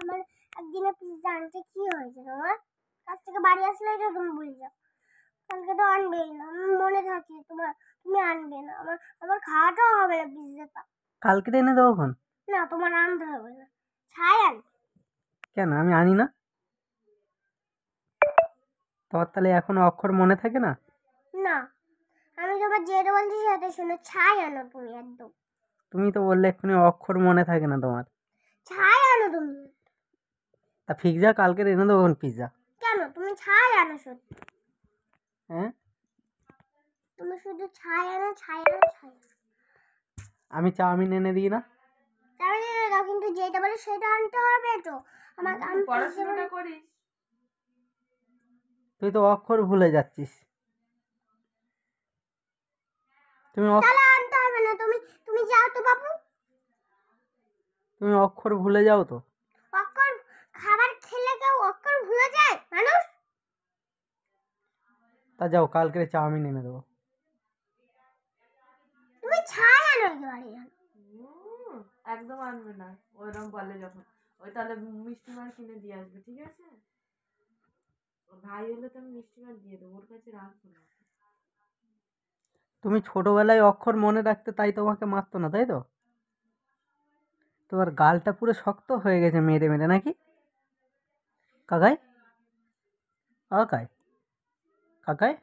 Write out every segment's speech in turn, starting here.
আমার একদিনে পিৎজা আনতে কি হয়েছে তোমার কাছ থেকে বাড়ি আসলেই তো তুমি ভুলে যাও। কালকে তো আনবেই না, আমার মনে থাকে তুমি আনবে না, আমার খাওয়াটাও হবে না পিৎজাটা। কালকে এনে দেবো খন? না, তোমার আনতে হবে না, ছাই আনবে। কেন আমি আনি না? তোমার তাহলে এখনো অক্ষর মনে থাকে না? না, আমি তোমার যেটা বলছি সেটা শুনে ছাই আনো তুমি একদম। তুমি তো বললে এক্ষুনি অক্ষর মনে থাকে না তোমার। ছাই আনো তুমি। তা পিৎজা কালকে এনে দেবো খন পিৎজা? কেন তুমি ছাই আনো শুধু? হ্যাঁ, তুমি শুধু ছাই আনো, ছাই আনো, ছাই আনো। আমি চাউমিন এনে দিই না? চাউমিন এনে দাও, কিন্তু যেটা বলে সেটা আনতে হবে তো। আমি পড়াশোনাটা করিস। তুই তো অক্ষর ভুলে যাচ্ছিস। তাহলে আনতে হবে না, তুমি যাও তো বাবু। তুমি অক্ষর ভুলে যাও তো। অক্ষর খাবার খেলে কেউ অক্ষর ভুলে যায় মানুষ? তা যাও, কালকে চাউমিন এনে দেবো। তুমি ছাই আনো একেবারে। একদম আনবে না, ওইরকম বলে যখন ওই তাহলে মিষ্টি মার কিনে দিয়ে আসবে, ঠিক আছে? ভাই হলে তো আমি মিষ্টি মার দিয়ে দেবো, ওর কাছে রাখবো না। তুমি ছোটবেলায় অক্ষর মনে রাখতে, তাই তোমাকে মারতো না, তাই তো? তোমার গালটা পুরো শক্ত হয়ে গেছে মেরে মেরে, নাকি কাকাই? কাকাই কাকাই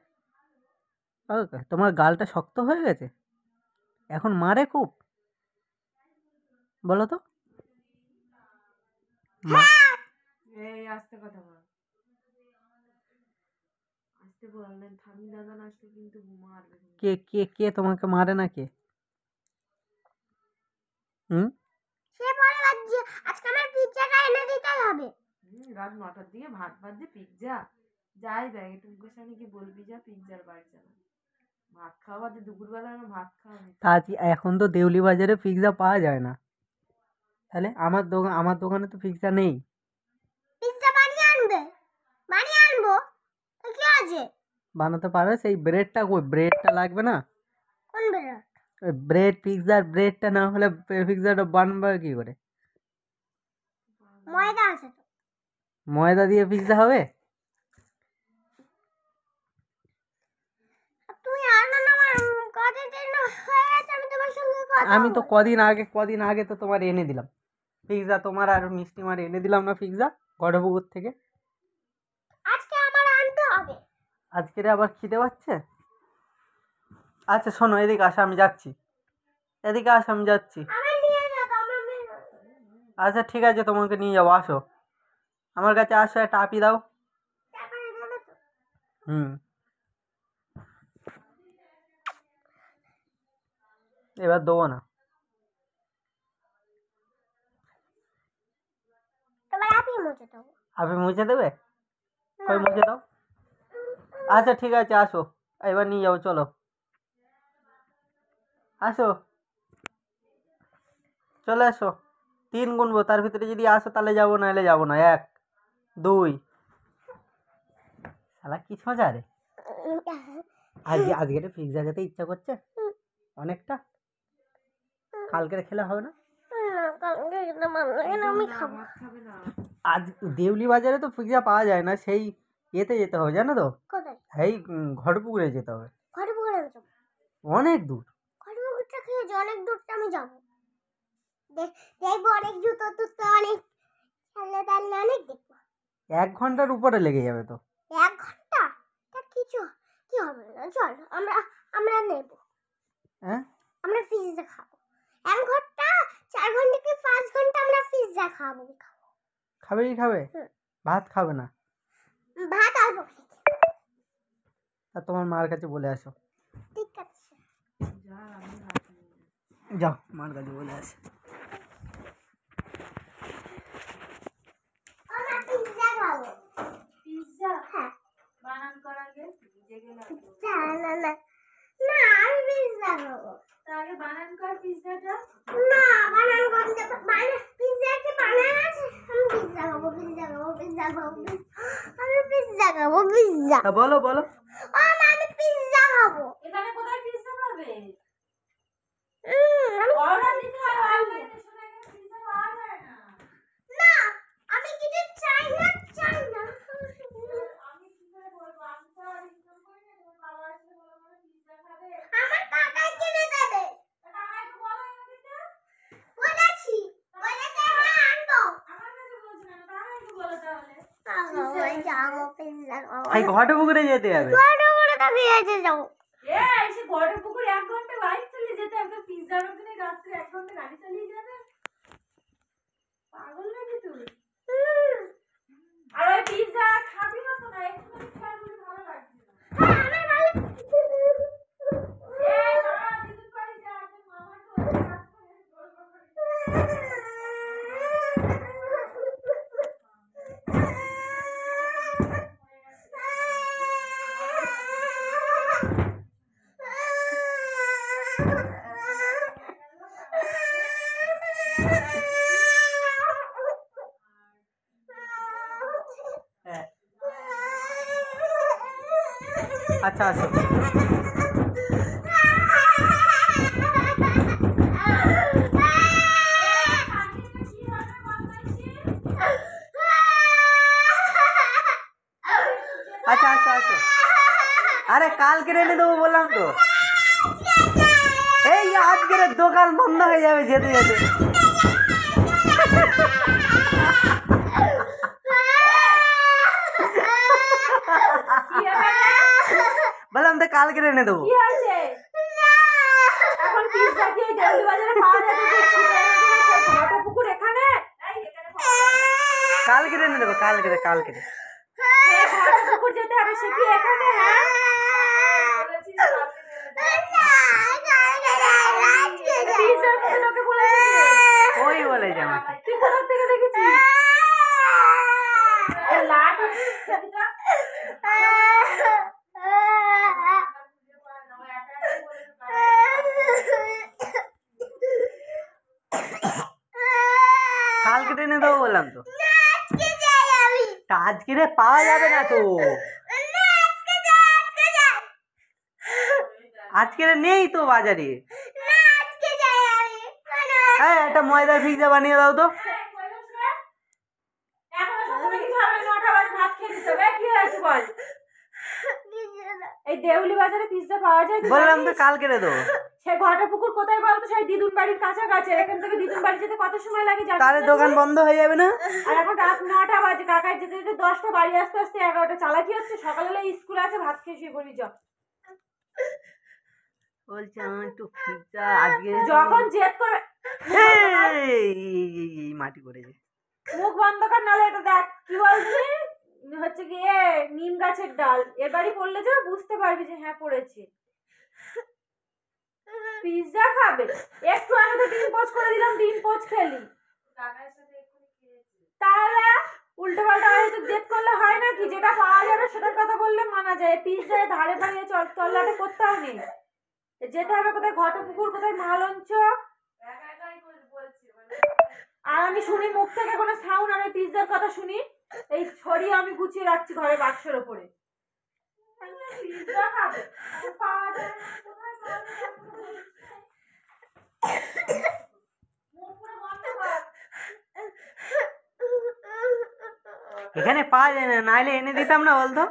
কাকাই, তোমার গালটা শক্ত হয়ে গেছে, এখন মারে খুব? বলো তো। এই আস্তে কথা বল, আস্তে বললেন ঠামি দাদা না আসলে কিন্তু মারবে। কে কে কে তোমাকে মারে না? কে? সে পরে বাজছে, আজকে আমার পিৎজাটা এনে দিতেই হবে। রাত 9টার দিকে ভাত দিয়ে পিৎজা যাই দেখ, একটু মুখের সামনে কি বলবি, যা পিৎজার বাড়ি চালা। ভাত খাওয়া দিয়ে দুপুরবেলা আমার ভাত খাওয়া তা এখন তো দেউলি বাজারে পিৎজা পাওয়া যায় না, তাহলে আমার দোকানে তো পিৎজা নেই। পিৎজা বানিয়ে আনবো তো কি আছে? বানাতে পারবে? সেই ব্রেডটা কই? ব্রেডটা লাগবে না? কোন বেরো? ওই ব্রেড, পিৎজার ব্রেডটা না হলে পিৎজাটা বানবে কি করে? ময়দা আছে তো। ময়দা দিয়ে পিৎজা হবে? তুমি আনো না, আমার কতদিন হয়ে গেছে আমি তোমার সঙ্গে কথা আমি তো কদিন আগে তো তোমার এনে দিলাম পিৎজা, তোমার আর মিষ্টি মার এনে দিলাম না পিৎজা গড়পুকুর থেকে। আজকে আমার আনতে হবে। আজকে আবার খিদে পাচ্ছে? আচ্ছা শোনো, এদিকে আসো, আমি যাচ্ছি। এদিকে আসো, আমি যাচ্ছি। আচ্ছা ঠিক আছে, তোমাকে নিয়ে যাবো, আসো আমার কাছে, আসো, একটা আপি দাও। এবার দেবো না। আপি মুছে দেবে? কই মুছে দাও। আচ্ছা ঠিক আছে, আসো, এবার নিয়ে যাও, চলো আসো, চলে আসো। 3 গুনবো, তার ভিতরে যদি আসো তাহলে যাবো, না এলে যাবো না। 1 2। শালা কি মজা রে। আজকে পিৎজা খেতে ইচ্ছা করছে অনেকটা। কালকে খেলে হবে না? আজ দেউলি বাজারে তো পিৎজা পাওয়া যায় না, সেই এতে যেতে হবে, জানো তো? এই ঘটপুকুরে যেতে হবে। অনেক দূর। ঘটপুকুরটা খেয়েছি, অনেক দূরটা আমি যাবো। দেখবো অনেক জুতো টুতো, অনেক খেললে দাঁড়লে অনেক দেখবো। 1 ঘন্টার উপরে লেগে যাবে তো। 1 ঘন্টা? তা কি হবে না, চল আমরা নেব। হ্যাঁ, আমরা পিৎজা খাবো 1 ঘন্টা, 4 ঘন্টা কি 5 ঘন্টা আমরা পিৎজা খাবো। খাবে কি খাবে? ভাত খাবে না? ভাত অল্প খেতে। তা তোমার মার কাছে বলে আসো। ঠিক আছে, যাও মার কাছে বলে আসো। আমরা পিৎজা খাবো। পিৎজা হ্যাঁ, বানান করা আগে ভিজে গেল না আমি পিৎজা খাবো। তাহলে বানান কর পিৎজাটা। না, বানান করতে পিৎজা কি বানান আছে? আমি পিৎজা খাবো। আমি পিৎজা খাবো। তা বলো বলো। আমি পিৎজা খাবো। এখানে কোথায় পিৎজা পাবে? আমি অর্ডার দিতে হবে, অনলাইনে শোনা গেছে পিৎজা পাওয়া যায় না। না, এই ঘটে পুকুরে যেতে হবে। এসে ঘরের পুকুর 1 ঘন্টা বাইক চালিয়ে যেতে হবে, পিজ্জার ওখানে রাত্রে 1 ঘন্টা গাড়ি চালিয়ে যাবে, পাগল নাকি তুই? আর ওই পিজ্জা খাবি না তো, না একটুখানি খেয়ে বলে ভালো লাগছে না। এই দাঁড়া, দিদুর বাড়ি যা, তোর মামা তো ওই কাজ করে জোর করে। আচ্ছা আসো। আচ্ছা আসো আসো। আরে কালকে এনে দেবো বললাম তো। এই আজকের দোকান বন্ধ হয়ে যাবে যেতে যেতে। বললাম তো কালকে এনে দেবো। কি আছে এখন পিজ্জা কি দেউলি বাজারে পাওয়া যাবে? দেখছি ঘটা পুকুর এখানে, এই এখানে কালকে এনে দেবো, কালকে কালকে। ঘটা পুকুর যেতে হবে, সে কি এখানে? হ্যাঁ বলেছিস পিজ্জার কথা লোকে বলেছে, ওই বলে যে আমাকে। তুই কোথা থেকে দেখেছিস? লাট কালকে এনে দেবো বললাম তো। আজকে রে পাওয়া যাবে না তো, আজকে নেই তো বাজারে। হ্যাঁ একটা ময়দার পিজ্জা বানিয়ে দাও তো। এই দেউলি বাজারে পিজ্জা পাওয়া যায়? বললাম তো কালকে দেবো। সে ঘটা পুকুর কোথায় বলতো? সেই দিদুন বাড়ির কাছাকাছি। এখান থেকে দিদুন বাড়ি যেতে কত সময় লাগে জানিস? তাহলে দোকান বন্ধ হয়ে যাবে না? আর এখন রাত 9টা বাজে, কাকাই যেতে যেতে 10টা, বাড়ি আসতে আসতে 11টা। চালাকি হচ্ছে? সকালবেলা স্কুল আছে, ভাত খেয়ে শুয়ে পড়ি। বলছি আমার একটু পিজ্জা আজকে। যখন জেদ করে এই মাটি পড়েছে। মুখ বন্ধ কর, নালে এটা দেখ কি বলছি হচ্ছে কি নিম গাছের ডাল। এর বাড়ি পড়লে যা বুঝতে পারবি যে হ্যাঁ পড়েছে। পিজ্জা খাবে? একটু আগে তো ডিম পোচ করে দিলাম, ডিম পোচ খেলি। তাহলে উল্টো পাল্টা হয়তো জেদ করলে হয় নাকি? যেটা পাওয়া যাবে সেটার কথা বললে মানা যায়। পিজ্জায় ধারে বাড়িয়ে চল্লাটে করতেও নেই, যেতে হবে কোথায় ঘটা পুকুর, কোথায় মালঞ্চ। আর আমি শুনি মুখ থেকে কোনো সাউন্ড, আমি পিজ্জার কথা শুনি, এই ছড়িয়ে আমি গুছিয়ে রাখছি ঘরের বাক্সের ওপরে। পিজ্জা খাবে? পাওয়া যায় না, কোথায় পাওয়া যায়? মুখ পুরো বন্ধ কর। এখানে পাওয়া যায় না, নাইলে এনে দিতাম না বলতো।